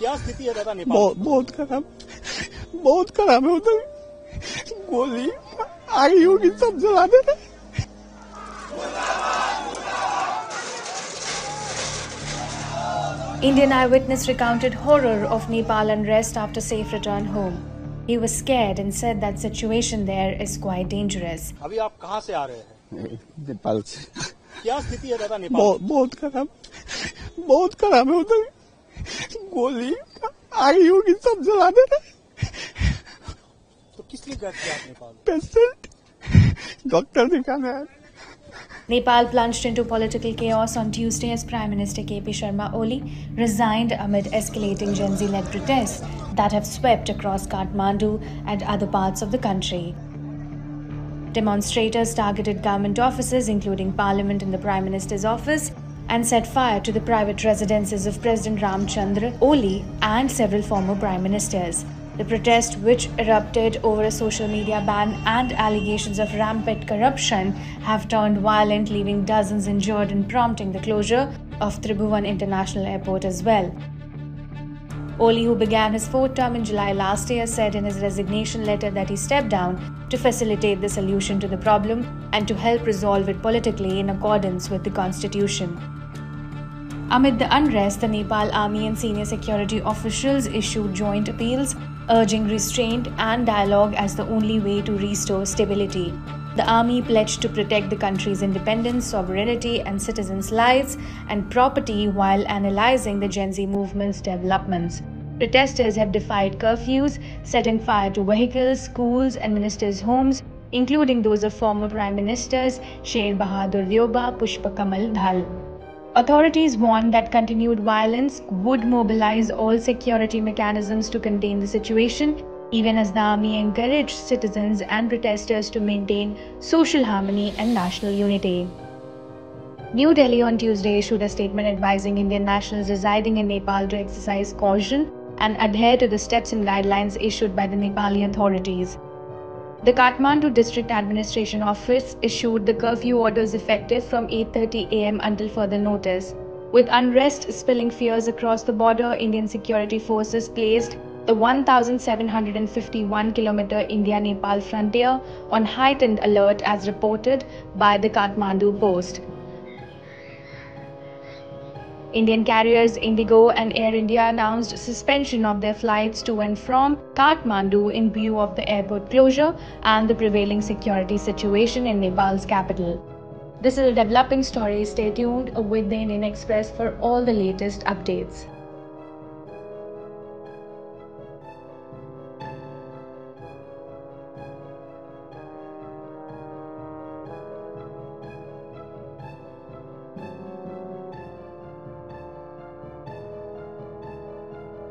क्या स्थिति है दादा नेपाल? बहुत खराब है उधर। गोली आई होगी सब जला दे रहे। Indian eyewitness recounted horror of Nepal unrest after safe return home. He was scared and said that situation there is quite dangerous. अभी आप कहाँ से आ रहे हैं? नेपाल से। क्या स्थिति है दादा नेपाल? बहुत खराब है उधर। गोली आई होगी सब जला दे रहे। तो किस लिए गए थे आप नेपाल? पेशेंट डॉक्टर दिखाने आए। Nepal plunged into political chaos on Tuesday as Prime Minister K.P. Sharma Oli resigned amid escalating Gen Z-led protests that have swept across Kathmandu and other parts of the country. Demonstrators targeted government offices, including Parliament and the Prime Minister's office, and set fire to the private residences of President Ramchandra Oli and several former Prime Ministers. The protest, which erupted over a social media ban and allegations of rampant corruption, have turned violent, leaving dozens injured and prompting the closure of Tribhuvan International Airport as well. Oli, who began his fourth term in July last year, said in his resignation letter that he stepped down to facilitate the solution to the problem and to help resolve it politically in accordance with the constitution. Amid the unrest, the Nepal Army and senior security officials issued joint appeals urging restraint and dialogue as the only way to restore stability. The army pledged to protect the country's independence, sovereignty, and citizens' lives and property while analyzing the Gen Z movement's developments. Protesters have defied curfews, setting fire to vehicles, schools, and ministers' homes, including those of former Prime Ministers Sher Bahadur Lyoba, Pushpa Kamal Dhal. Authorities warned that continued violence would mobilize all security mechanisms to contain the situation, even as the army encouraged citizens and protesters to maintain social harmony and national unity. New Delhi on Tuesday issued a statement advising Indian nationals residing in Nepal to exercise caution and adhere to the steps and guidelines issued by the Nepali authorities. The Kathmandu District Administration Office issued the curfew orders effective from 8:30 a.m. until further notice. With unrest spilling fears across the border, Indian security forces placed the 1,751-kilometer India-Nepal frontier on heightened alert as reported by the Kathmandu Post. Indian carriers Indigo and Air India announced suspension of their flights to and from Kathmandu in view of the airport closure and the prevailing security situation in Nepal's capital. This is a developing story. Stay tuned with the Indian Express for all the latest updates.